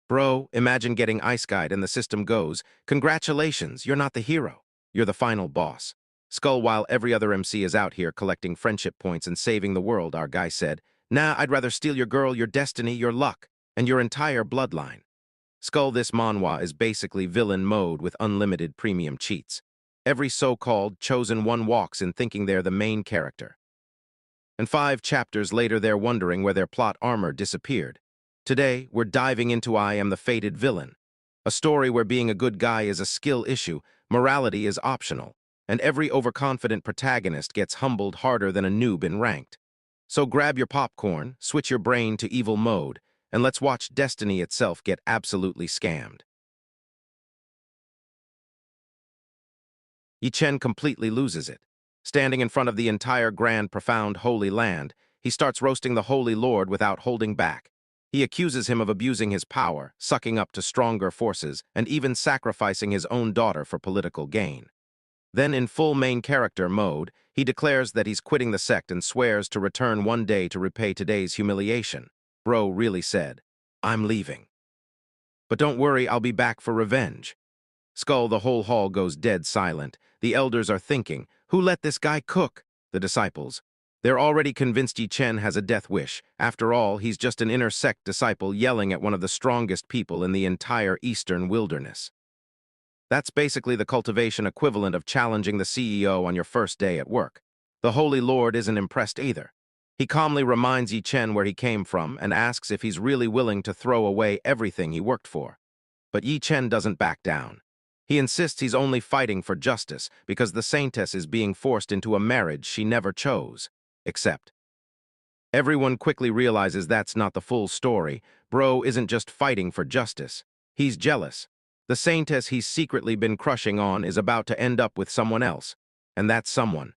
Bro, imagine getting ice guide and the system goes, "Congratulations, you're not the hero. You're the final boss." Skull, while every other MC is out here collecting friendship points and saving the world, our guy said, "Nah, I'd rather steal your girl, your destiny, your luck, and your entire bloodline." Skull, this manhwa is basically villain mode with unlimited premium cheats. Every so-called chosen one walks in thinking they're the main character. And 5 chapters later, they're wondering where their plot armor disappeared. Today, we're diving into I Am the Fated Villain, a story where being a good guy is a skill issue, morality is optional, and every overconfident protagonist gets humbled harder than a noob in ranked. So grab your popcorn, switch your brain to evil mode, and let's watch destiny itself get absolutely scammed. Yi Chen completely loses it. Standing in front of the entire grand, profound, holy land, he starts roasting the Holy Lord without holding back. He accuses him of abusing his power, sucking up to stronger forces, and even sacrificing his own daughter for political gain. Then, in full main character mode, he declares that he's quitting the sect and swears to return one day to repay today's humiliation. Bro really said, "I'm leaving. But don't worry, I'll be back for revenge." Skull, the whole hall goes dead silent. The elders are thinking, who let this guy cook? The disciples. They're already convinced Yi Chen has a death wish. After all, he's just an inner sect disciple yelling at one of the strongest people in the entire eastern wilderness. That's basically the cultivation equivalent of challenging the CEO on your first day at work. The Holy Lord isn't impressed either. He calmly reminds Yi Chen where he came from and asks if he's really willing to throw away everything he worked for. But Yi Chen doesn't back down. He insists he's only fighting for justice because the saintess is being forced into a marriage she never chose. Except, everyone quickly realizes that's not the full story. Bro isn't just fighting for justice. He's jealous. The saintess he's secretly been crushing on is about to end up with someone else. And that someone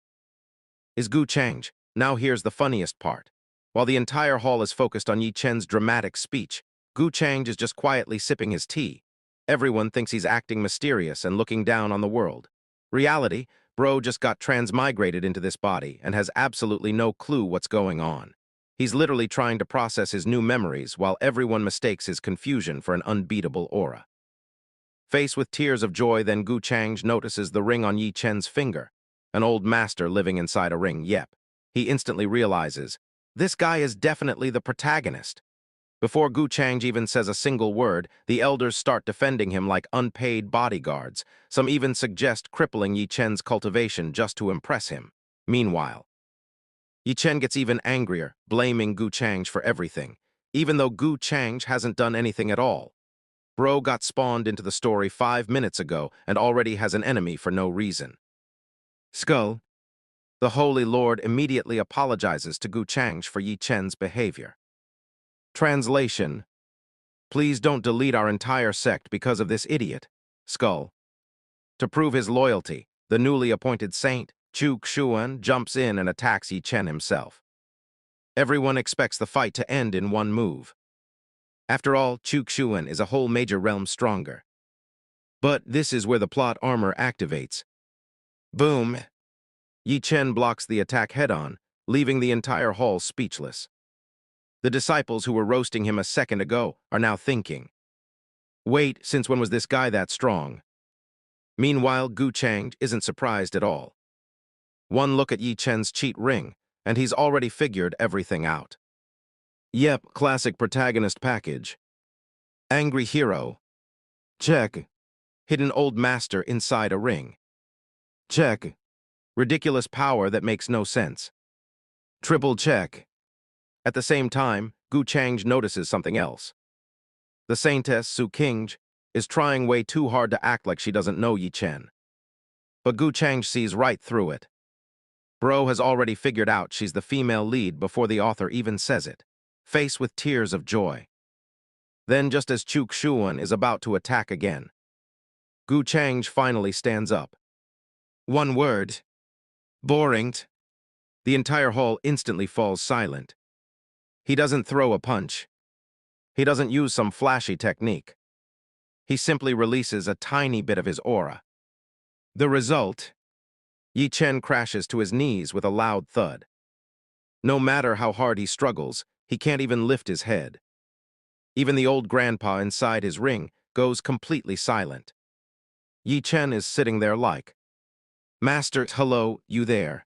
is Gu Chang. Now here's the funniest part. While the entire hall is focused on Yi Chen's dramatic speech, Gu Chang is just quietly sipping his tea. Everyone thinks he's acting mysterious and looking down on the world. Reality, Bro just got transmigrated into this body and has absolutely no clue what's going on. He's literally trying to process his new memories while everyone mistakes his confusion for an unbeatable aura. Faced with tears of joy, then Gu Chang notices the ring on Yi Chen's finger. An old master living inside a ring, yep. He instantly realizes, this guy is definitely the protagonist. Before Gu Chang even says a single word, the elders start defending him like unpaid bodyguards. Some even suggest crippling Yi Chen's cultivation just to impress him. Meanwhile, Yi Chen gets even angrier, blaming Gu Chang for everything, even though Gu Chang hasn't done anything at all. Bro got spawned into the story 5 minutes ago and already has an enemy for no reason. Skull. The Holy Lord immediately apologizes to Gu Chang for Yi Chen's behavior. Translation: please don't delete our entire sect because of this idiot. Skull. To prove his loyalty, the newly appointed saint, Chu Xuan, jumps in and attacks Yi Chen himself. Everyone expects the fight to end in one move. After all, Chu Xuan is a whole major realm stronger. But this is where the plot armor activates. Boom! Yi Chen blocks the attack head-on, leaving the entire hall speechless. The disciples who were roasting him a second ago are now thinking, wait, since when was this guy that strong? Meanwhile, Gu Chang isn't surprised at all. One look at Yi Chen's cheat ring, and he's already figured everything out. Yep, classic protagonist package. Angry hero. Check. Hidden old master inside a ring. Check. Ridiculous power that makes no sense. Triple check. At the same time, Gu Chang notices something else. The saintess, Su King, is trying way too hard to act like she doesn't know Yi Chen. But Gu Chang sees right through it. Bro has already figured out she's the female lead before the author even says it, faced with tears of joy. Then, just as Chu Xuan is about to attack again, Gu Chang finally stands up. One word. Boring. The entire hall instantly falls silent. He doesn't throw a punch. He doesn't use some flashy technique. He simply releases a tiny bit of his aura. The result? Yi Chen crashes to his knees with a loud thud. No matter how hard he struggles, he can't even lift his head. Even the old grandpa inside his ring goes completely silent. Yi Chen is sitting there like, "Master, hello, you there?"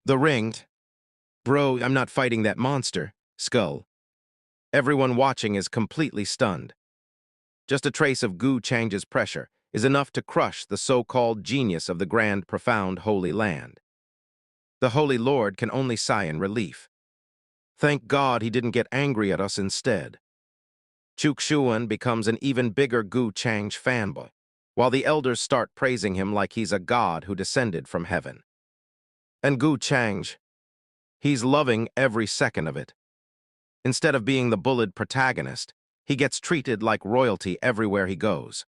The ring. "Bro, I'm not fighting that monster." Skull. Everyone watching is completely stunned. Just a trace of Gu Chang's pressure is enough to crush the so-called genius of the grand, profound Holy Land. The Holy Lord can only sigh in relief. Thank God he didn't get angry at us instead. Chukshuan becomes an even bigger Gu Chang fanboy, while the elders start praising him like he's a god who descended from heaven. And Gu Chang, he's loving every second of it. Instead of being the bullied protagonist, he gets treated like royalty everywhere he goes.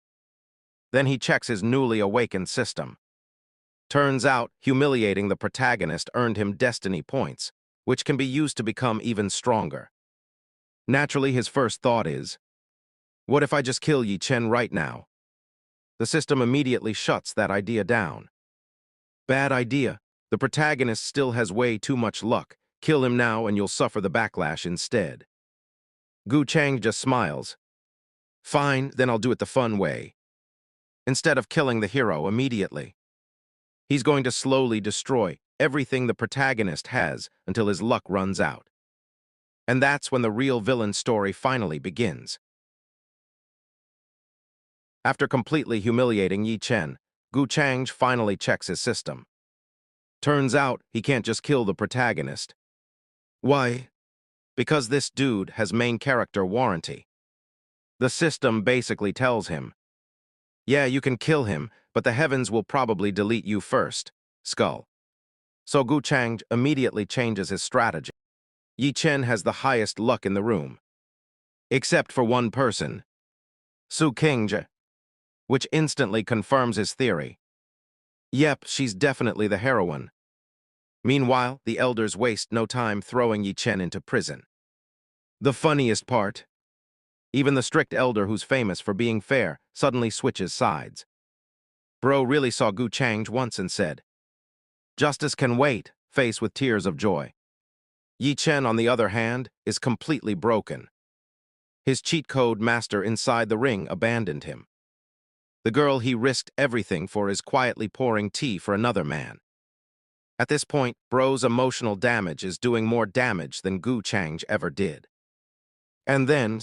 Then he checks his newly awakened system. Turns out, humiliating the protagonist earned him destiny points, which can be used to become even stronger. Naturally, his first thought is, what if I just kill Yi Chen right now? The system immediately shuts that idea down. Bad idea. The protagonist still has way too much luck. Kill him now and you'll suffer the backlash instead. Gu Chang just smiles. Fine, then I'll do it the fun way. Instead of killing the hero immediately, he's going to slowly destroy everything the protagonist has until his luck runs out. And that's when the real villain story finally begins. After completely humiliating Yi Chen, Gu Chang finally checks his system. Turns out he can't just kill the protagonist. Why? Because this dude has main character warranty. The system basically tells him, yeah, you can kill him, but the heavens will probably delete you first. Skull. So Gu Chang immediately changes his strategy. Yi Chen has the highest luck in the room. Except for one person, Su Qingzhe, which instantly confirms his theory. Yep, she's definitely the heroine. Meanwhile, the elders waste no time throwing Yi Chen into prison. The funniest part, even the strict elder who's famous for being fair suddenly switches sides. Bro really saw Gu Chang once and said, "Justice can wait," face with tears of joy. Yi Chen, on the other hand, is completely broken. His cheat code master inside the ring abandoned him. The girl he risked everything for is quietly pouring tea for another man. At this point, Bro's emotional damage is doing more damage than Gu Chang ever did. And then,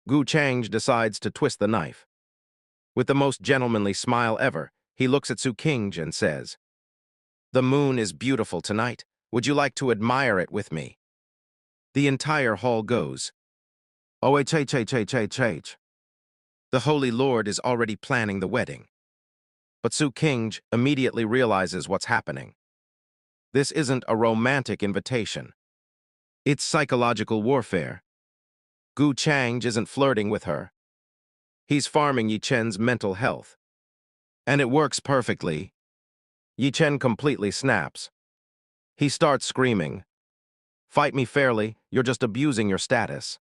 Gu Chang decides to twist the knife. With the most gentlemanly smile ever, he looks at Su Qingzhe and says, "The moon is beautiful tonight. Would you like to admire it with me?" The entire hall goes, "Oh, ch. The Holy Lord is already planning the wedding." But Su Qingzhe immediately realizes what's happening. This isn't a romantic invitation. It's psychological warfare. Gu Chang isn't flirting with her. He's farming Yi Chen's mental health. And it works perfectly. Yi Chen completely snaps. He starts screaming, "Fight me fairly, you're just abusing your status."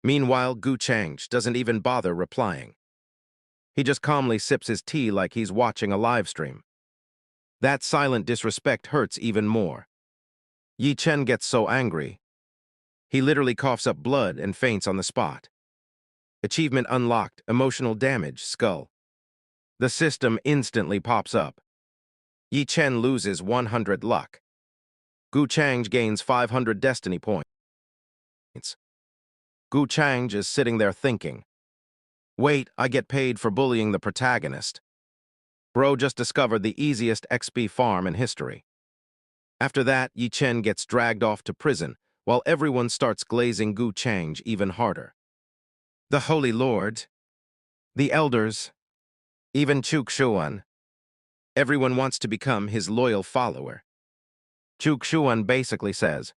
Meanwhile, Gu Chang doesn't even bother replying. He just calmly sips his tea like he's watching a live stream. That silent disrespect hurts even more. Yi Chen gets so angry, he literally coughs up blood and faints on the spot. Achievement unlocked, emotional damage, skull. The system instantly pops up. Yi Chen loses 100 luck. Gu Chang gains 500 destiny points. Gu Chang is sitting there thinking, wait, I get paid for bullying the protagonist. Bro just discovered the easiest XP farm in history. After that, Yi Chen gets dragged off to prison, while everyone starts glazing Gu Chang even harder. The Holy Lord, the elders, even Chukshuan. Everyone wants to become his loyal follower. Chukshuan basically says,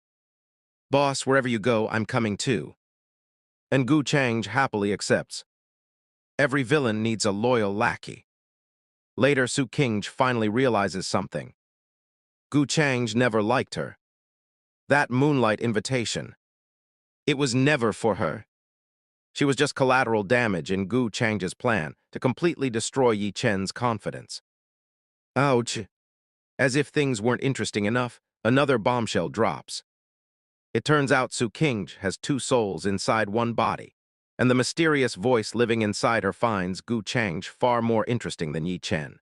"Boss, wherever you go, I'm coming too." And Gu Chang happily accepts. Every villain needs a loyal lackey. Later, Su Qingzhe finally realizes something. Gu Chang never liked her. That moonlight invitation, it was never for her. She was just collateral damage in Gu Chang's plan to completely destroy Yi Chen's confidence. Ouch. As if things weren't interesting enough, another bombshell drops. It turns out Su King has two souls inside one body, and the mysterious voice living inside her finds Gu Chang far more interesting than Yi Chen.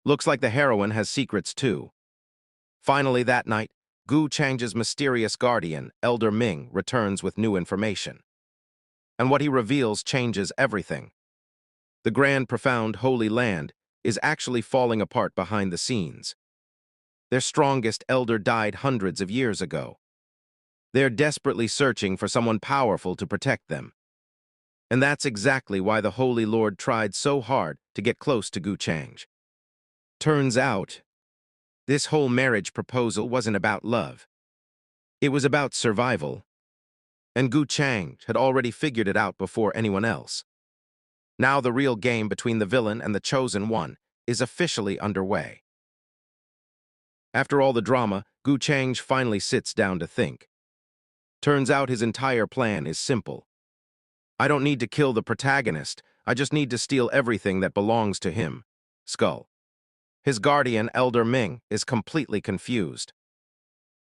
Looks like the heroine has secrets too. Finally that night, Gu Chang's mysterious guardian, Elder Ming, returns with new information. And what he reveals changes everything. The grand, profound, holy land is actually falling apart behind the scenes. Their strongest elder died hundreds of years ago. They're desperately searching for someone powerful to protect them. And that's exactly why the Holy Lord tried so hard to get close to Gu Chang. Turns out, this whole marriage proposal wasn't about love. It was about survival. And Gu Chang had already figured it out before anyone else. Now the real game between the villain and the chosen one is officially underway. After all the drama, Gu Chang finally sits down to think. Turns out his entire plan is simple. I don't need to kill the protagonist, I just need to steal everything that belongs to him. Skull. His guardian, Elder Ming, is completely confused.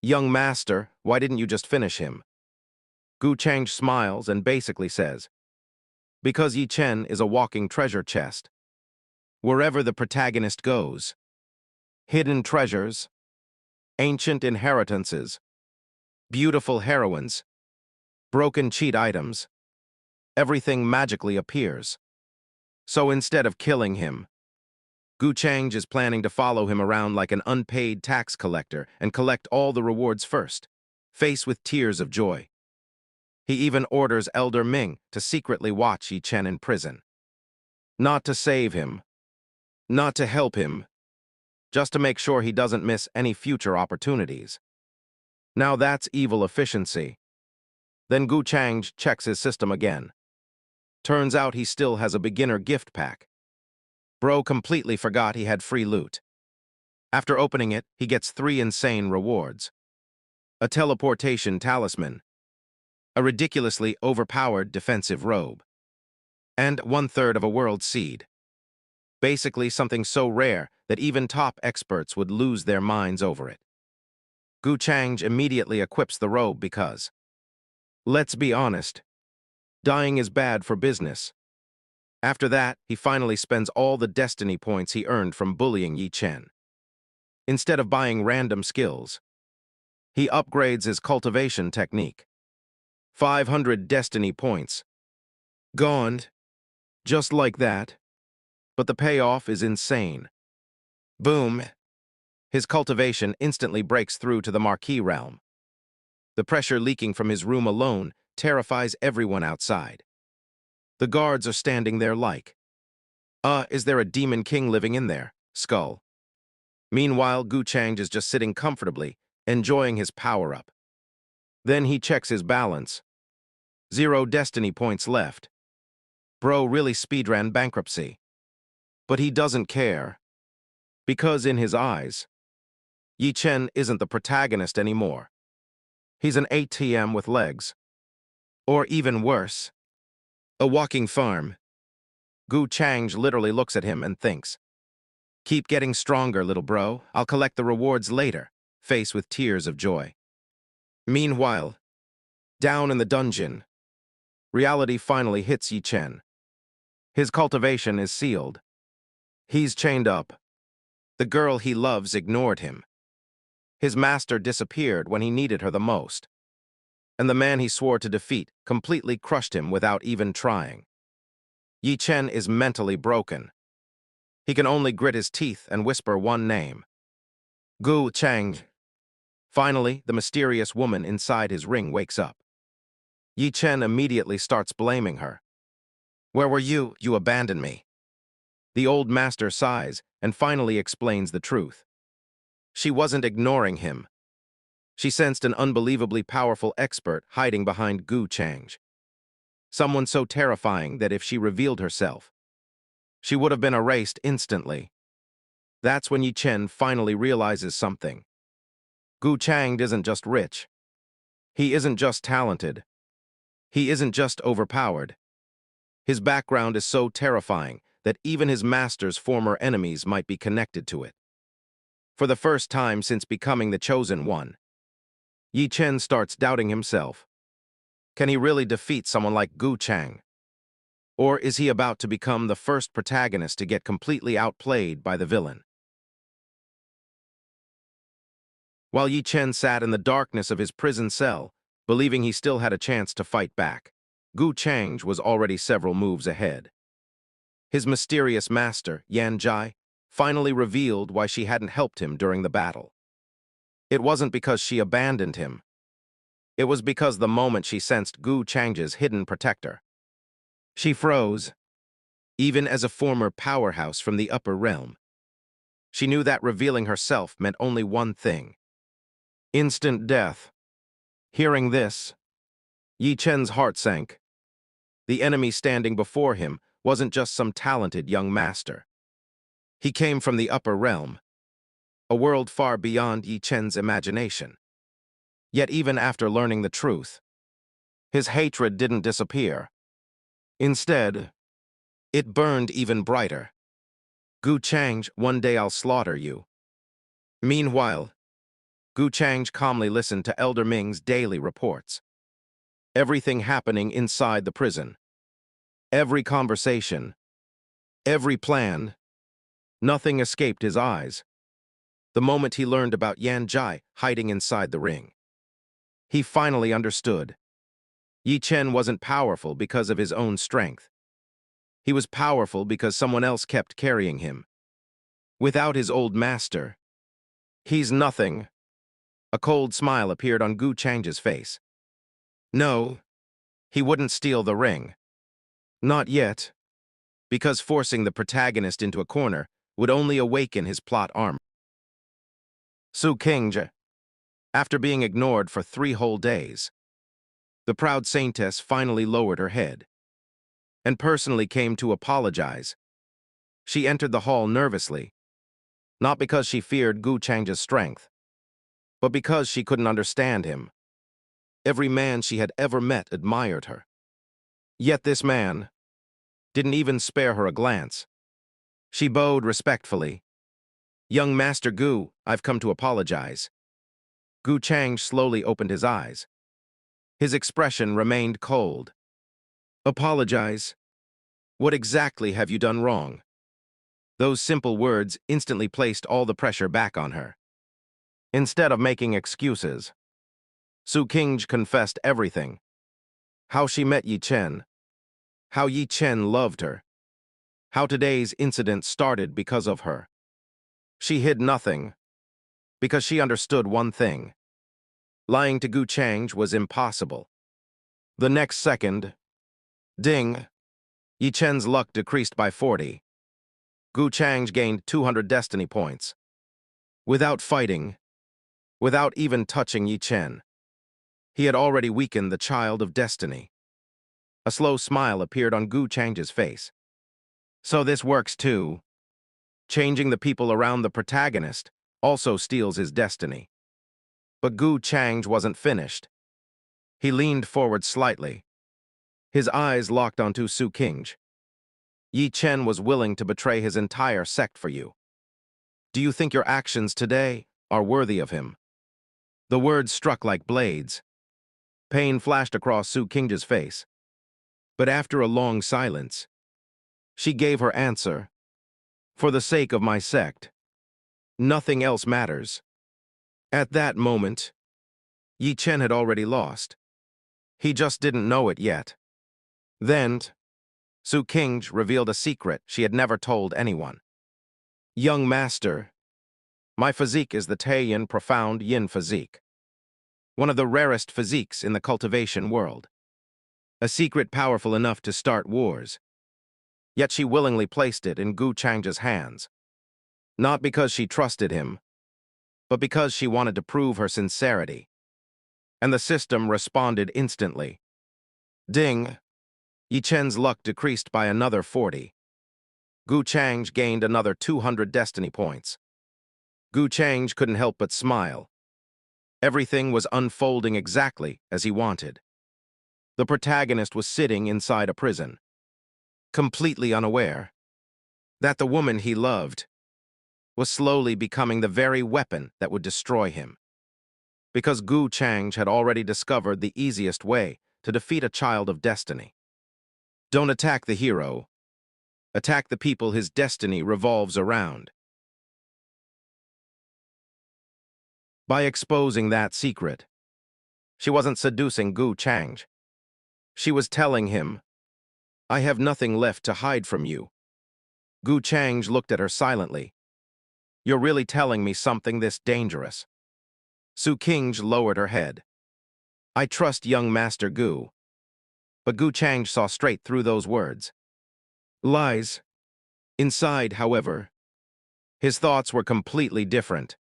Young master, why didn't you just finish him? Gu Chang smiles and basically says, because Yi Chen is a walking treasure chest. Wherever the protagonist goes, hidden treasures, ancient inheritances, beautiful heroines, broken cheat items, everything magically appears. So instead of killing him, Gu Chang is planning to follow him around like an unpaid tax collector and collect all the rewards first, faced with tears of joy. He even orders Elder Ming to secretly watch Yi Chen in prison. Not to save him, not to help him, just to make sure he doesn't miss any future opportunities. Now that's evil efficiency. Then Gu Chang checks his system again. Turns out he still has a beginner gift pack. Bro completely forgot he had free loot. After opening it, he gets 3 insane rewards. A teleportation talisman, a ridiculously overpowered defensive robe, and 1/3 of a world seed. Basically something so rare that even top experts would lose their minds over it. Gu Chang immediately equips the robe because, let's be honest, dying is bad for business. After that, he finally spends all the destiny points he earned from bullying Yi Chen. Instead of buying random skills, he upgrades his cultivation technique. 500 destiny points. Gone. Just like that. But the payoff is insane. Boom. His cultivation instantly breaks through to the Marquis realm. The pressure leaking from his room alone terrifies everyone outside. The guards are standing there like, is there a demon king living in there? Skull. Meanwhile, Gu Chang is just sitting comfortably, enjoying his power-up. Then he checks his balance. 0 destiny points left. Bro really speedran bankruptcy. But he doesn't care. Because in his eyes, Yi Chen isn't the protagonist anymore. He's an ATM with legs. Or even worse, a walking farm. Gu Chang literally looks at him and thinks, keep getting stronger, little bro. I'll collect the rewards later, faced with tears of joy. Meanwhile, down in the dungeon, reality finally hits Yi Chen. His cultivation is sealed. He's chained up. The girl he loves ignored him. His master disappeared when he needed her the most. And the man he swore to defeat completely crushed him without even trying. Yi Chen is mentally broken. He can only grit his teeth and whisper one name. Gu Chang. Finally, the mysterious woman inside his ring wakes up. Yi Chen immediately starts blaming her. Where were you? You abandoned me. The old master sighs and finally explains the truth. She wasn't ignoring him. She sensed an unbelievably powerful expert hiding behind Gu Chang. Someone so terrifying that if she revealed herself, she would have been erased instantly. That's when Yi Chen finally realizes something. Gu Chang isn't just rich. He isn't just talented. He isn't just overpowered. His background is so terrifying that even his master's former enemies might be connected to it. For the first time since becoming the Chosen One, Yi Chen starts doubting himself. Can he really defeat someone like Gu Chang? Or is he about to become the first protagonist to get completely outplayed by the villain? While Yi Chen sat in the darkness of his prison cell, believing he still had a chance to fight back, Gu Chang was already several moves ahead. His mysterious master, Yan Zhai, finally revealed why she hadn't helped him during the battle. It wasn't because she abandoned him. It was because the moment she sensed Gu Chang's hidden protector. She froze, even as a former powerhouse from the upper realm. She knew that revealing herself meant only one thing: instant death. Hearing this, Yi Chen's heart sank. The enemy standing before him wasn't just some talented young master. He came from the upper realm, a world far beyond Yi Chen's imagination. Yet even after learning the truth, his hatred didn't disappear. Instead, it burned even brighter. Gu Chang, one day I'll slaughter you. Meanwhile, Gu Chang calmly listened to Elder Ming's daily reports. Everything happening inside the prison. Every conversation. Every plan. Nothing escaped his eyes. The moment he learned about Yan Zhai hiding inside the ring, he finally understood. Yi Chen wasn't powerful because of his own strength. He was powerful because someone else kept carrying him. Without his old master, he's nothing. A cold smile appeared on Gu Chang's face. No, he wouldn't steal the ring. Not yet, because forcing the protagonist into a corner would only awaken his plot armor. Su Qingzhe, after being ignored for 3 whole days, the proud saintess finally lowered her head and personally came to apologize. She entered the hall nervously, not because she feared Gu Chang's strength, but because she couldn't understand him. Every man she had ever met admired her. Yet this man didn't even spare her a glance. She bowed respectfully. Young Master Gu, I've come to apologize. Gu Chang slowly opened his eyes. His expression remained cold. Apologize? What exactly have you done wrong? Those simple words instantly placed all the pressure back on her. Instead of making excuses, Su Qingzhe confessed everything. How she met Yi Chen, how Yi Chen loved her, how today's incident started because of her. She hid nothing, because she understood one thing. Lying to Gu Chang was impossible. The next second, ding, Yi Chen's luck decreased by 40. Gu Chang gained 200 destiny points. Without fighting, without even touching Yi Chen, he had already weakened the child of destiny. A slow smile appeared on Gu Chang's face. So this works too. Changing the people around the protagonist also steals his destiny. But Gu Chang wasn't finished. He leaned forward slightly. His eyes locked onto Su Qingzhe. Yi Chen was willing to betray his entire sect for you. Do you think your actions today are worthy of him? The words struck like blades. Pain flashed across Su Qingzhe's face. But after a long silence, she gave her answer. For the sake of my sect, nothing else matters. At that moment, Yi Chen had already lost. He just didn't know it yet. Then, Su Qingzhe revealed a secret she had never told anyone. Young master, my physique is the Taiyan profound yin physique, one of the rarest physiques in the cultivation world. A secret powerful enough to start wars. Yet she willingly placed it in Gu Chang's hands. Not because she trusted him, but because she wanted to prove her sincerity. And the system responded instantly. Ding! Yi Chen's luck decreased by another 40. Gu Chang gained another 200 destiny points. Gu Chang couldn't help but smile. Everything was unfolding exactly as he wanted. The protagonist was sitting inside a prison, completely unaware that the woman he loved was slowly becoming the very weapon that would destroy him. because Gu Chang had already discovered the easiest way to defeat a child of destiny. Don't attack the hero. Attack the people his destiny revolves around. By exposing that secret, she wasn't seducing Gu Chang. She was telling him, I have nothing left to hide from you. Gu Chang looked at her silently. You're really telling me something this dangerous? Su King lowered her head. I trust young Master Gu. But Gu Chang saw straight through those words. Lies. Inside, however, his thoughts were completely different.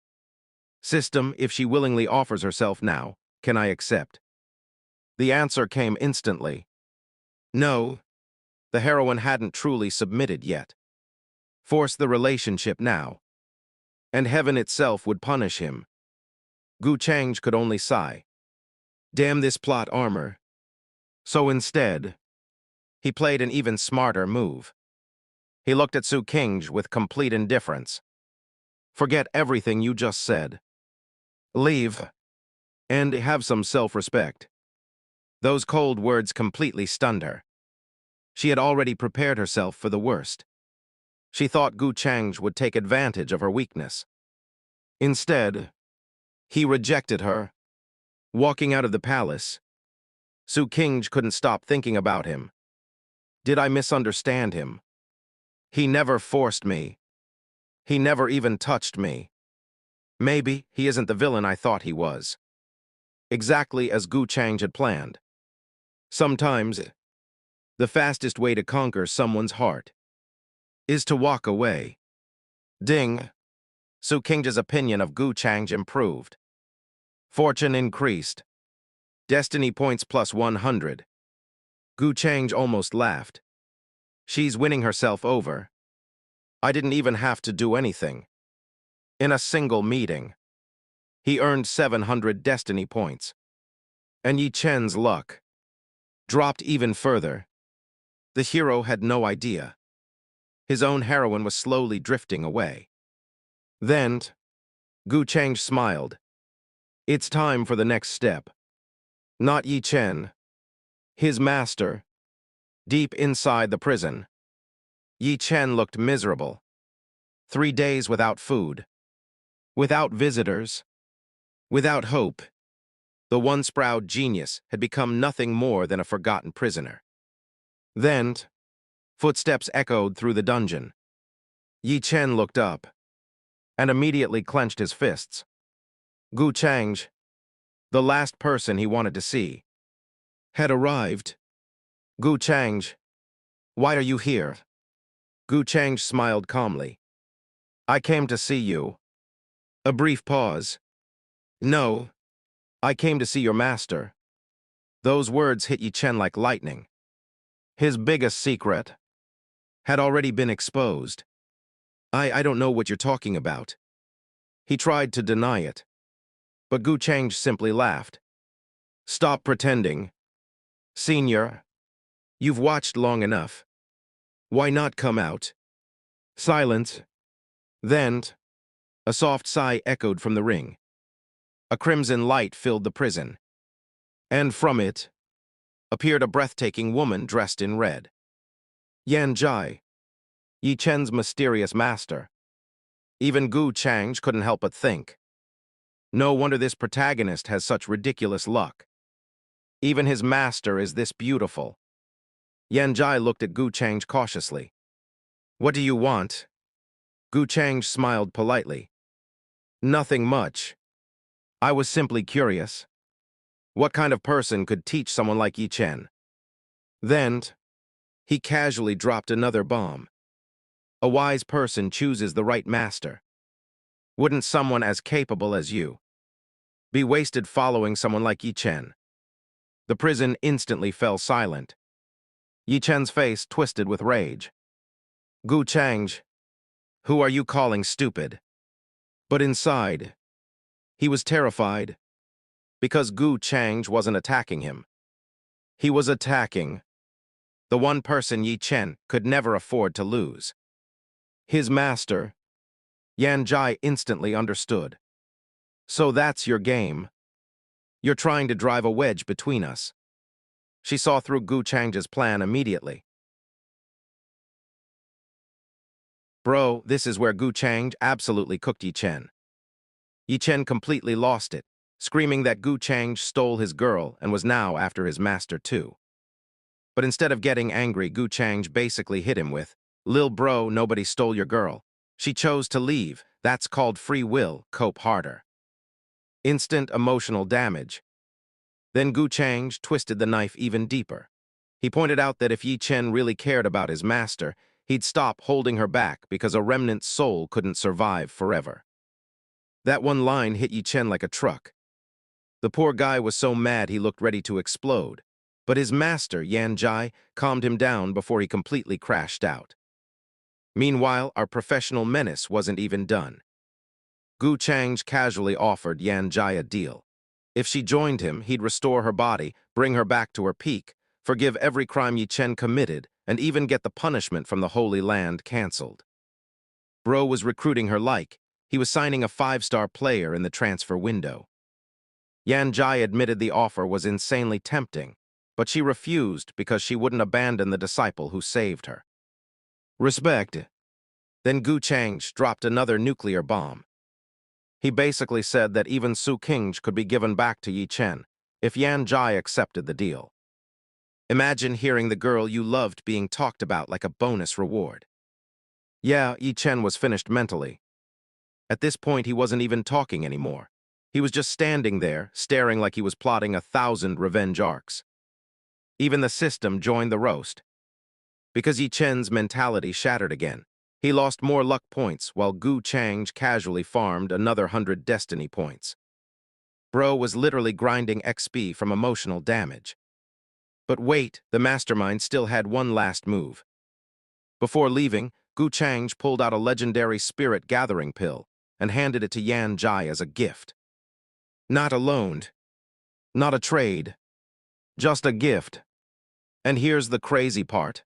System, if she willingly offers herself now, can I accept? The answer came instantly. No, the heroine hadn't truly submitted yet. Force the relationship now, and heaven itself would punish him. Gu Chang could only sigh. Damn this plot armor. So instead, he played an even smarter move. He looked at Su King with complete indifference. Forget everything you just said. Leave, and have some self-respect. Those cold words completely stunned her. She had already prepared herself for the worst. She thought Gu Chang would take advantage of her weakness. Instead, he rejected her. Walking out of the palace, Su King couldn't stop thinking about him. Did I misunderstand him? He never forced me. He never even touched me. Maybe he isn't the villain I thought he was. Exactly as Gu Chang had planned. Sometimes, the fastest way to conquer someone's heart is to walk away. Ding! Su King's opinion of Gu Chang improved. Fortune increased. Destiny points plus 100. Gu Chang almost laughed. She's winning herself over. I didn't even have to do anything. In a single meeting, he earned 700 destiny points. And Yi Chen's luck dropped even further. The hero had no idea. His own heroine was slowly drifting away. Then, Gu Chang smiled. It's time for the next step. Not Yi Chen. His master. Deep inside the prison, Yi Chen looked miserable. 3 days without food. Without visitors. Without hope. The once proud genius had become nothing more than a forgotten prisoner. Then, footsteps echoed through the dungeon. Yi Chen looked up and immediately clenched his fists. Gu Chang, the last person he wanted to see, had arrived. Gu Chang, why are you here? Gu Chang smiled calmly. I came to see you. A brief pause. No, I came to see your master. Those words hit Yi Chen like lightning. His biggest secret had already been exposed. I don't know what you're talking about. He tried to deny it, but Gu Chang simply laughed. Stop pretending. Senior, you've watched long enough. Why not come out? Silence. Then, a soft sigh echoed from the ring. A crimson light filled the prison, and from it appeared a breathtaking woman dressed in red. Yan Jai, Yi Chen's mysterious master. Even Gu Chang couldn't help but think. No wonder this protagonist has such ridiculous luck. Even his master is this beautiful. Yan Jai looked at Gu Chang cautiously. What do you want? Gu Chang smiled politely. Nothing much. I was simply curious. What kind of person could teach someone like Yi Chen? Then, he casually dropped another bomb. A wise person chooses the right master. Wouldn't someone as capable as you be wasted following someone like Yi Chen? The prison instantly fell silent. Yi Chen's face twisted with rage. Gu Chang, who are you calling stupid? But inside, he was terrified, because Gu Chang wasn't attacking him. He was attacking the one person Yi Chen could never afford to lose. His master. Yan Jai instantly understood. So that's your game. You're trying to drive a wedge between us. She saw through Gu Chang's plan immediately. Bro, this is where Gu Chang absolutely cooked Yi Chen. Yi Chen completely lost it, screaming that Gu Chang stole his girl and was now after his master too. But instead of getting angry, Gu Chang basically hit him with, "Lil bro, nobody stole your girl. She chose to leave. That's called free will, cope harder." Instant emotional damage. Then Gu Chang twisted the knife even deeper. He pointed out that if Yi Chen really cared about his master, he'd stop holding her back because a remnant soul couldn't survive forever. That one line hit Yi Chen like a truck. The poor guy was so mad he looked ready to explode, but his master, Yan Jai, calmed him down before he completely crashed out. Meanwhile, our professional menace wasn't even done. Gu Chang casually offered Yan Jai a deal. If she joined him, he'd restore her body, bring her back to her peak, forgive every crime Yi Chen committed, and even get the punishment from the Holy Land cancelled. Bro was recruiting her like he was signing a 5-star player in the transfer window. Yan Jai admitted the offer was insanely tempting, but she refused because she wouldn't abandon the disciple who saved her. Respect. Then Gu Chang dropped another nuclear bomb. He basically said that even Su Qing could be given back to Yi Chen if Yan Jai accepted the deal. Imagine hearing the girl you loved being talked about like a bonus reward. Yeah, Yi Chen was finished mentally. At this point, he wasn't even talking anymore. He was just standing there, staring like he was plotting 1,000 revenge arcs. Even the system joined the roast. Because Yi Chen's mentality shattered again, he lost more luck points while Gu Chang casually farmed another 100 destiny points. Bro was literally grinding XP from emotional damage. But wait, the mastermind still had one last move. Before leaving, Gu Chang pulled out a legendary spirit gathering pill and handed it to Yan Jai as a gift. Not a loan, not a trade, just a gift. And here's the crazy part.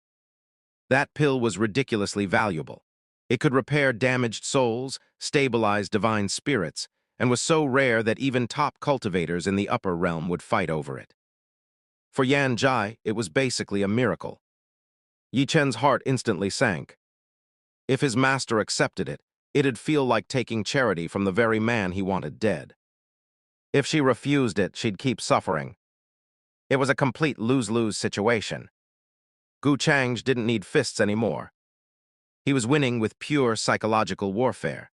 That pill was ridiculously valuable. It could repair damaged souls, stabilize divine spirits, and was so rare that even top cultivators in the upper realm would fight over it. For Yan Jai, it was basically a miracle. Yi Chen's heart instantly sank. If his master accepted it, it'd feel like taking charity from the very man he wanted dead. If she refused it, she'd keep suffering. It was a complete lose-lose situation. Gu Chang didn't need fists anymore. He was winning with pure psychological warfare.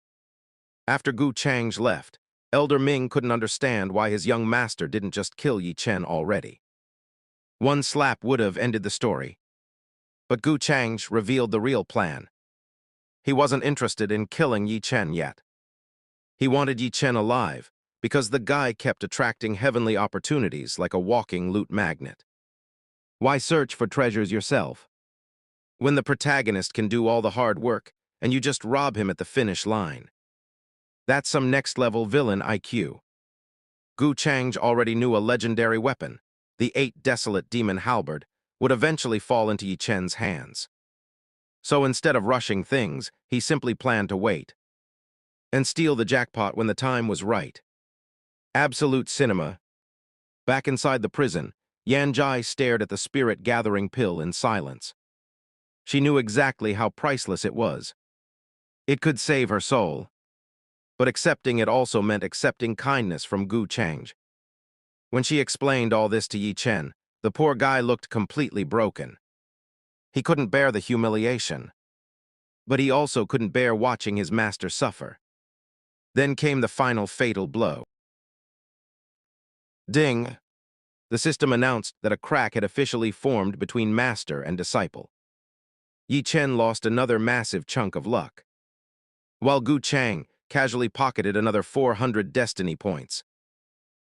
After Gu Chang left, Elder Ming couldn't understand why his young master didn't just kill Yi Chen already. One slap would have ended the story. But Gu Chang revealed the real plan. He wasn't interested in killing Yi Chen yet. He wanted Yi Chen alive, because the guy kept attracting heavenly opportunities like a walking loot magnet. Why search for treasures yourself, when the protagonist can do all the hard work and you just rob him at the finish line? That's some next-level villain IQ. Gu Chang already knew a legendary weapon, the 8 Desolate Demon Halberd, would eventually fall into Yi Chen's hands. So instead of rushing things, he simply planned to wait and steal the jackpot when the time was right. Absolute cinema. Back inside the prison, Yan Jai stared at the spirit-gathering pill in silence. She knew exactly how priceless it was. It could save her soul. But accepting it also meant accepting kindness from Gu Chang. When she explained all this to Yi Chen, the poor guy looked completely broken. He couldn't bear the humiliation. But he also couldn't bear watching his master suffer. Then came the final fatal blow. Ding! The system announced that a crack had officially formed between master and disciple. Yi Chen lost another massive chunk of luck, while Gu Chang casually pocketed another 400 destiny points.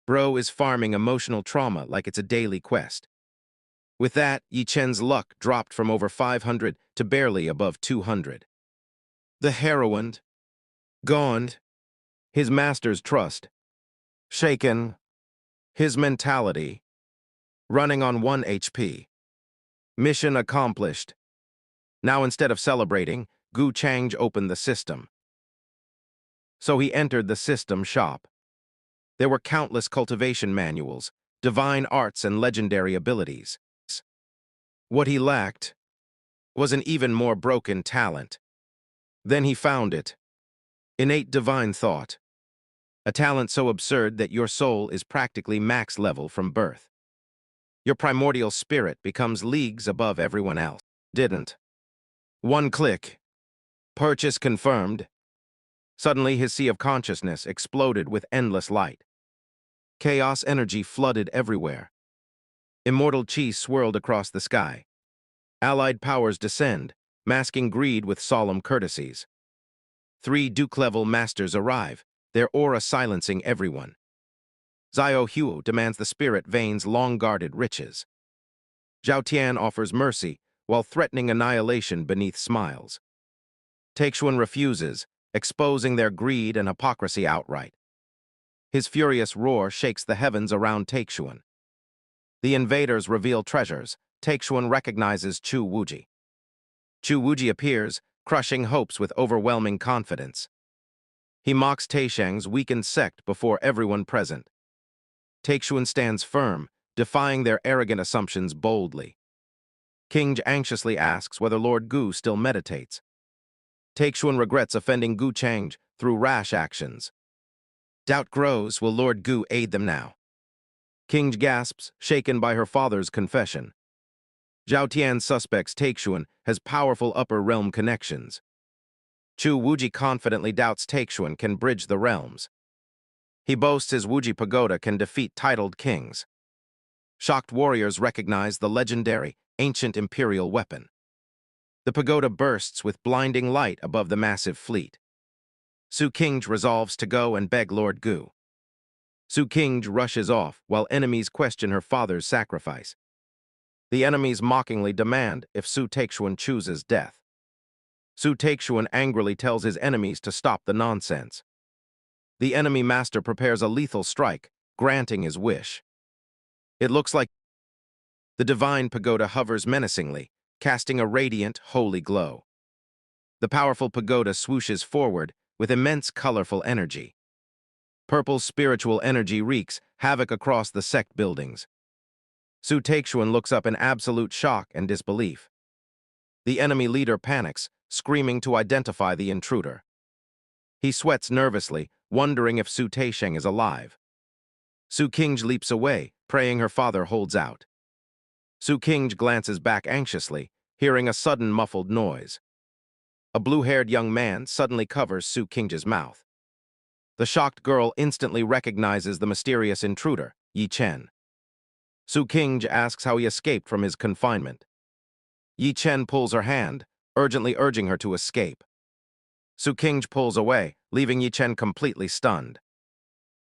Bro is farming emotional trauma like it's a daily quest. With that, Yi Chen's luck dropped from over 500 to barely above 200. The heroine, gone. His master's trust, shaken. His mentality, running on 1 HP. Mission accomplished. Now instead of celebrating, Gu Chang opened the system. So he entered the system shop. There were countless cultivation manuals, divine arts and legendary abilities. What he lacked was an even more broken talent. Then he found it. Innate divine thought. A talent so absurd that your soul is practically max level from birth. Your primordial spirit becomes leagues above everyone else. Didn't. One click. Purchase confirmed. Suddenly his sea of consciousness exploded with endless light. Chaos energy flooded everywhere. Immortal chi swirled across the sky. Allied powers descend, masking greed with solemn courtesies. 3 Duke-level masters arrive, their aura silencing everyone. Zio Huo demands the spirit vein's long-guarded riches. Zhao Tian offers mercy, while threatening annihilation beneath smiles. Teixuan refuses, exposing their greed and hypocrisy outright. His furious roar shakes the heavens around Teixuan. The invaders reveal treasures. Teixuan recognizes Chu Wuji. Chu Wuji appears, crushing hopes with overwhelming confidence. He mocks Taisheng's weakened sect before everyone present. Teixuan stands firm, defying their arrogant assumptions boldly. King anxiously asks whether Lord Gu still meditates. Teixuan regrets offending Gu Chang through rash actions. Doubt grows, will Lord Gu aid them now? King gasps, shaken by her father's confession. Zhao Tian suspects Teixuan has powerful upper realm connections. Chu Wuji confidently doubts Teixuan can bridge the realms. He boasts his Wuji pagoda can defeat titled kings. Shocked warriors recognize the legendary, ancient imperial weapon. The pagoda bursts with blinding light above the massive fleet. Su Qingj resolves to go and beg Lord Gu. Su Qingj rushes off while enemies question her father's sacrifice. The enemies mockingly demand if Su Teixuan chooses death. Su Teixuan angrily tells his enemies to stop the nonsense. The enemy master prepares a lethal strike, granting his wish. It looks like the divine pagoda hovers menacingly, casting a radiant, holy glow. The powerful pagoda swooshes forward with immense colorful energy. Purple spiritual energy wreaks havoc across the sect buildings. Su Teixuan looks up in absolute shock and disbelief. The enemy leader panics, screaming to identify the intruder. He sweats nervously, wondering if Su Taisheng is alive. Su Qingj leaps away, praying her father holds out. Su Qingj glances back anxiously, hearing a sudden muffled noise. A blue-haired young man suddenly covers Su Qing's mouth. The shocked girl instantly recognizes the mysterious intruder, Yi Chen. Su Qingj asks how he escaped from his confinement. Yi Chen pulls her hand, urgently urging her to escape. Su Qingj pulls away, leaving Yi Chen completely stunned.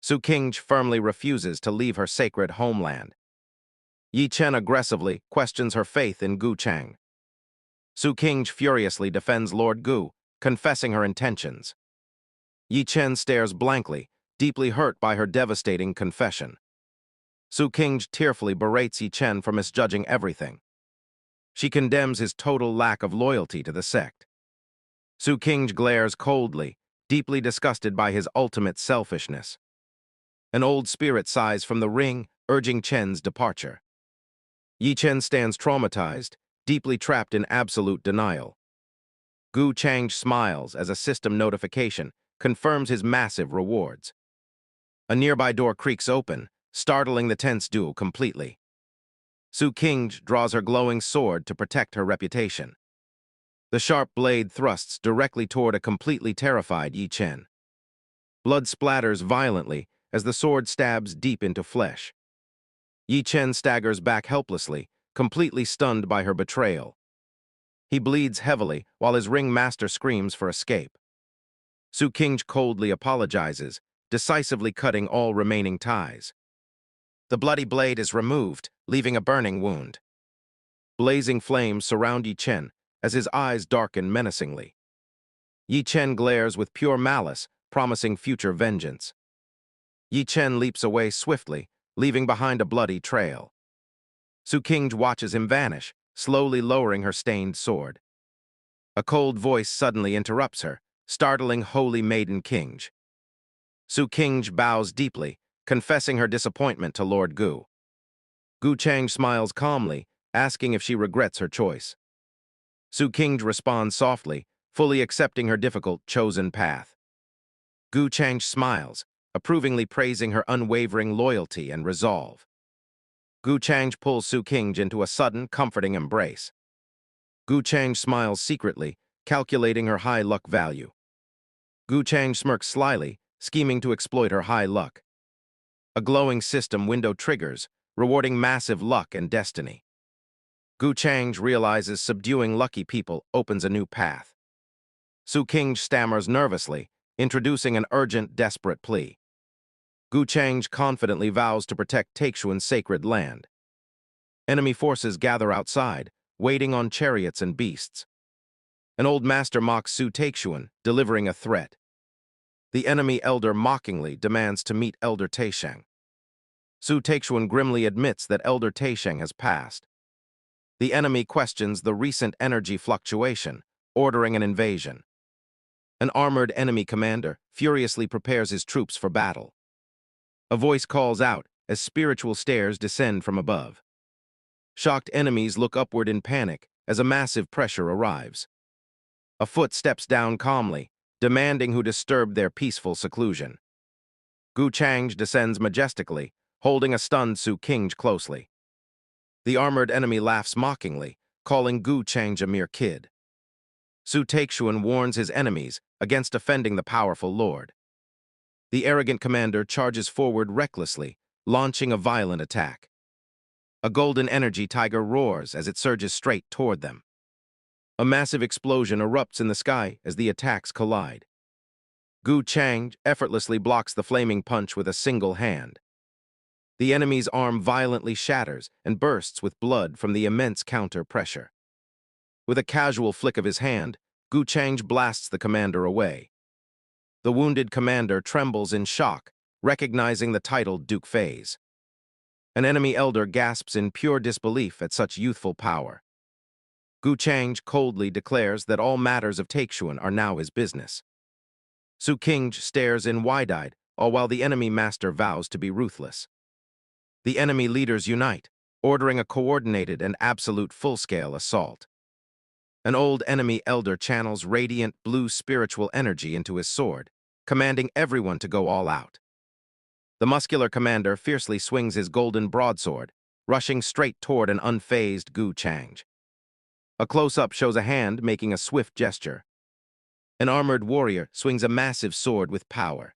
Su Qingj firmly refuses to leave her sacred homeland. Yi Chen aggressively questions her faith in Gu Chang. Su Qingj furiously defends Lord Gu, confessing her intentions. Yi Chen stares blankly, deeply hurt by her devastating confession. Su Qingj tearfully berates Yi Chen for misjudging everything. She condemns his total lack of loyalty to the sect. Su Qingj glares coldly, deeply disgusted by his ultimate selfishness. An old spirit sighs from the ring, urging Chen's departure. Yi Chen stands traumatized, deeply trapped in absolute denial. Gu Chang smiles as a system notification confirms his massive rewards. A nearby door creaks open, startling the tense duo completely. Su Qingj draws her glowing sword to protect her reputation. The sharp blade thrusts directly toward a completely terrified Yi Chen. Blood splatters violently as the sword stabs deep into flesh. Yi Chen staggers back helplessly, completely stunned by her betrayal. He bleeds heavily while his ringmaster screams for escape. Su Qingj coldly apologizes, decisively cutting all remaining ties. The bloody blade is removed, leaving a burning wound. Blazing flames surround Yi Chen as his eyes darken menacingly. Yi Chen glares with pure malice, promising future vengeance. Yi Chen leaps away swiftly, leaving behind a bloody trail. Su Qingj watches him vanish, slowly lowering her stained sword. A cold voice suddenly interrupts her, startling Holy Maiden Qingj. Su Qingj bows deeply, confessing her disappointment to Lord Gu. Gu Chang smiles calmly, asking if she regrets her choice. Su King responds softly, fully accepting her difficult, chosen path. Gu Chang smiles, approvingly praising her unwavering loyalty and resolve. Gu Chang pulls Su King into a sudden, comforting embrace. Gu Chang smiles secretly, calculating her high luck value. Gu Chang smirks slyly, scheming to exploit her high luck. A glowing system window triggers, rewarding massive luck and destiny. Gu Chang realizes subduing lucky people opens a new path. Su King stammers nervously, introducing an urgent, desperate plea. Gu Chang confidently vows to protect Taixuan's sacred land. Enemy forces gather outside, waiting on chariots and beasts. An old master mocks Su Taixuan, delivering a threat. The enemy elder mockingly demands to meet Elder Taisheng. Su Taixuan grimly admits that Elder Taisheng has passed. The enemy questions the recent energy fluctuation, ordering an invasion. An armored enemy commander furiously prepares his troops for battle. A voice calls out as spiritual stares descend from above. Shocked enemies look upward in panic as a massive pressure arrives. A foot steps down calmly, demanding who disturbed their peaceful seclusion. Gu Chang descends majestically, holding a stunned Su King closely. The armored enemy laughs mockingly, calling Gu Chang a mere kid. Su Taixuan warns his enemies against offending the powerful lord. The arrogant commander charges forward recklessly, launching a violent attack. A golden energy tiger roars as it surges straight toward them. A massive explosion erupts in the sky as the attacks collide. Gu Chang effortlessly blocks the flaming punch with a single hand. The enemy's arm violently shatters and bursts with blood from the immense counter pressure. With a casual flick of his hand, Gu Chang blasts the commander away. The wounded commander trembles in shock, recognizing the titled Duke Phase. An enemy elder gasps in pure disbelief at such youthful power. Gu Chang coldly declares that all matters of Taixuan are now his business. Su King stares in wide-eyed, all while the enemy master vows to be ruthless. The enemy leaders unite, ordering a coordinated and absolute full-scale assault. An old enemy elder channels radiant blue spiritual energy into his sword, commanding everyone to go all out. The muscular commander fiercely swings his golden broadsword, rushing straight toward an unfazed Gu Chang. A close-up shows a hand making a swift gesture. An armored warrior swings a massive sword with power.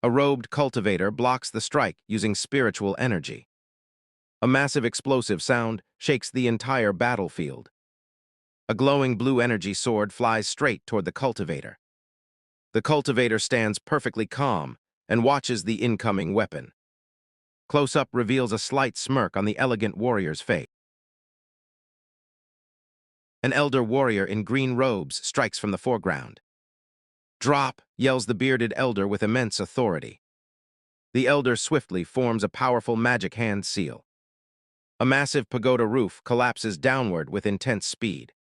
A robed cultivator blocks the strike using spiritual energy. A massive explosive sound shakes the entire battlefield. A glowing blue energy sword flies straight toward the cultivator. The cultivator stands perfectly calm and watches the incoming weapon. Close-up reveals a slight smirk on the elegant warrior's face. An elder warrior in green robes strikes from the foreground. "Drop!" yells the bearded elder with immense authority. The elder swiftly forms a powerful magic hand seal. A massive pagoda roof collapses downward with intense speed.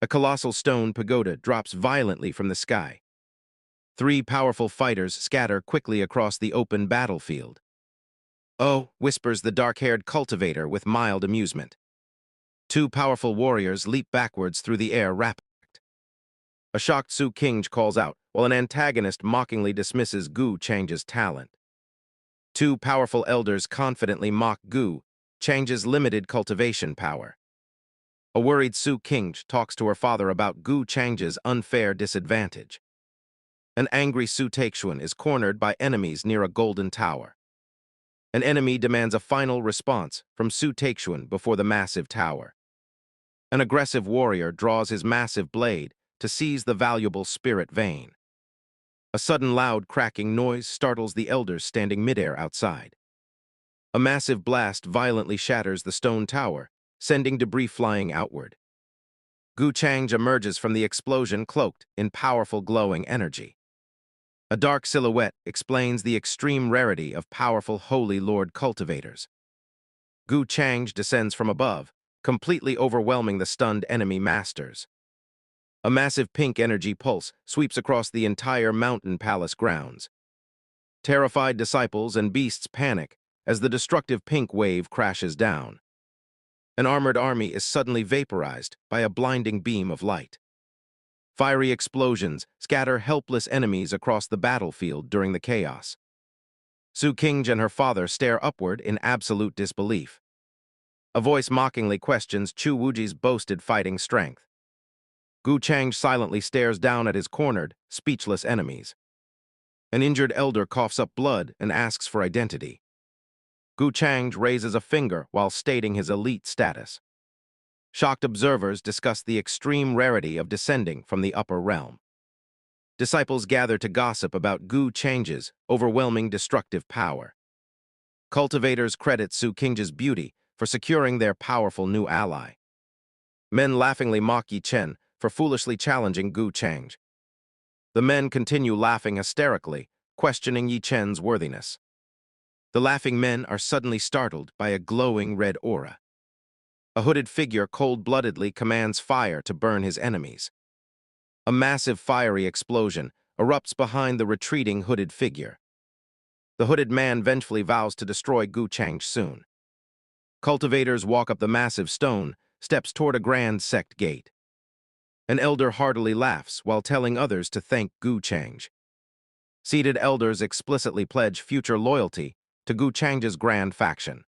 A colossal stone pagoda drops violently from the sky. 3 powerful fighters scatter quickly across the open battlefield. "Oh," whispers the dark-haired cultivator with mild amusement. 2 powerful warriors leap backwards through the air rapidly. A shocked Su King calls out, while an antagonist mockingly dismisses Gu Chang's talent. 2 powerful elders confidently mock Gu Chang's limited cultivation power. A worried Su King talks to her father about Gu Chang's unfair disadvantage. An angry Su Taixuan is cornered by enemies near a golden tower. An enemy demands a final response from Su Taixuan before the massive tower. An aggressive warrior draws his massive blade to seize the valuable spirit vein. A sudden loud cracking noise startles the elders standing midair outside. A massive blast violently shatters the stone tower, sending debris flying outward. Gu Chang emerges from the explosion cloaked in powerful glowing energy. A dark silhouette explains the extreme rarity of powerful Holy Lord cultivators. Gu Chang descends from above, completely overwhelming the stunned enemy masters. A massive pink energy pulse sweeps across the entire mountain palace grounds. Terrified disciples and beasts panic as the destructive pink wave crashes down. An armored army is suddenly vaporized by a blinding beam of light. Fiery explosions scatter helpless enemies across the battlefield during the chaos. Su Qingj and her father stare upward in absolute disbelief. A voice mockingly questions Chu Wuji's boasted fighting strength. Gu Chang silently stares down at his cornered, speechless enemies. An injured elder coughs up blood and asks for identity. Gu Chang raises a finger while stating his elite status. Shocked observers discuss the extreme rarity of descending from the upper realm. Disciples gather to gossip about Gu Chang's overwhelming destructive power. Cultivators credit Su Qing's beauty for securing their powerful new ally. Men laughingly mock Yi Chen for foolishly challenging Gu Chang. The men continue laughing hysterically, questioning Yi Chen's worthiness. The laughing men are suddenly startled by a glowing red aura. A hooded figure cold-bloodedly commands fire to burn his enemies. A massive fiery explosion erupts behind the retreating hooded figure. The hooded man vengefully vows to destroy Gu Chang soon. Cultivators walk up the massive stone, steps toward a grand sect gate. An elder heartily laughs while telling others to thank Gu Chang. Seated elders explicitly pledge future loyalty to Gu Chang's grand faction.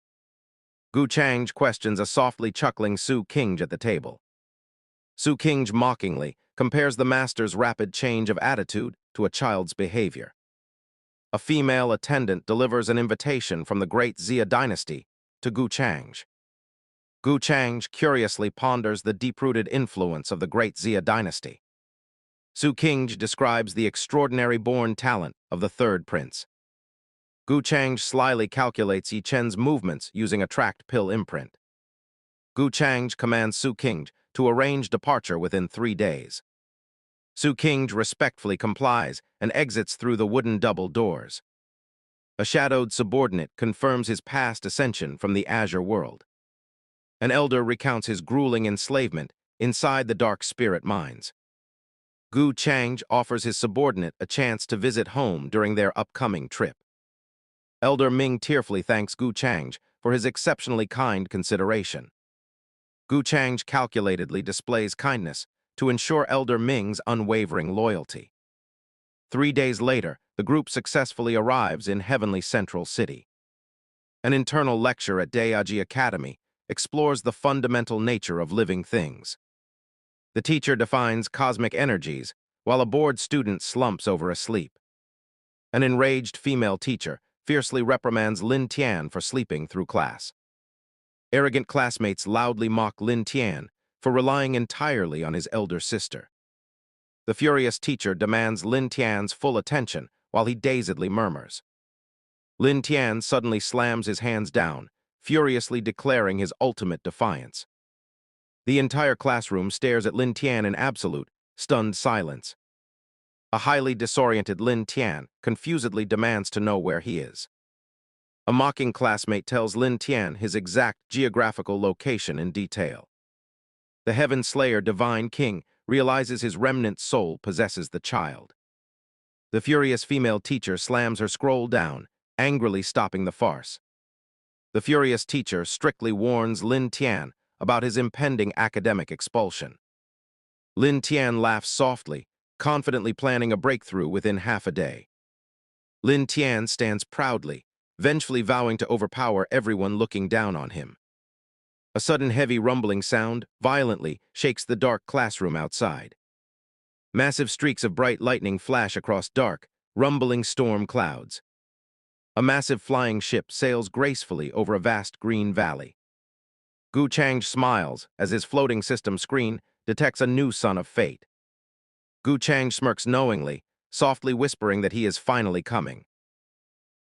Gu Chang questions a softly chuckling Su Qingj at the table. Su Qingj mockingly compares the master's rapid change of attitude to a child's behavior. A female attendant delivers an invitation from the great Xia dynasty to Gu Chang. Gu Chang curiously ponders the deep-rooted influence of the great Xia dynasty. Su Qingj describes the extraordinary born talent of the third prince. Gu Chang slyly calculates Yi Chen's movements using a tracked pill imprint. Gu Chang commands Su Qingj to arrange departure within 3 days. Su Qingj respectfully complies and exits through the wooden double doors. A shadowed subordinate confirms his past ascension from the Azure world. An elder recounts his grueling enslavement inside the dark spirit mines. Gu Chang offers his subordinate a chance to visit home during their upcoming trip. Elder Ming tearfully thanks Gu Chang for his exceptionally kind consideration. Gu Chang calculatedly displays kindness to ensure Elder Ming's unwavering loyalty. 3 days later, the group successfully arrives in Heavenly Central City. An internal lecture at Dayaji Academy explores the fundamental nature of living things. The teacher defines cosmic energies, while a bored student slumps over asleep. An enraged female teacher fiercely reprimands Lin Tian for sleeping through class. Arrogant classmates loudly mock Lin Tian for relying entirely on his elder sister. The furious teacher demands Lin Tian's full attention while he dazedly murmurs. Lin Tian suddenly slams his hands down, furiously declaring his ultimate defiance. The entire classroom stares at Lin Tian in absolute, stunned silence. A highly disoriented Lin Tian confusedly demands to know where he is. A mocking classmate tells Lin Tian his exact geographical location in detail. The Heaven Slayer Divine King realizes his remnant soul possesses the child. The furious female teacher slams her scroll down, angrily stopping the farce. The furious teacher strictly warns Lin Tian about his impending academic expulsion. Lin Tian laughs softly, confidently planning a breakthrough within half a day. Lin Tian stands proudly, vengefully vowing to overpower everyone looking down on him. A sudden heavy rumbling sound violently shakes the dark classroom outside. Massive streaks of bright lightning flash across dark, rumbling storm clouds. A massive flying ship sails gracefully over a vast green valley. Gu Chang smiles as his floating system screen detects a new son of fate. Gu Chang smirks knowingly, softly whispering that he is finally coming.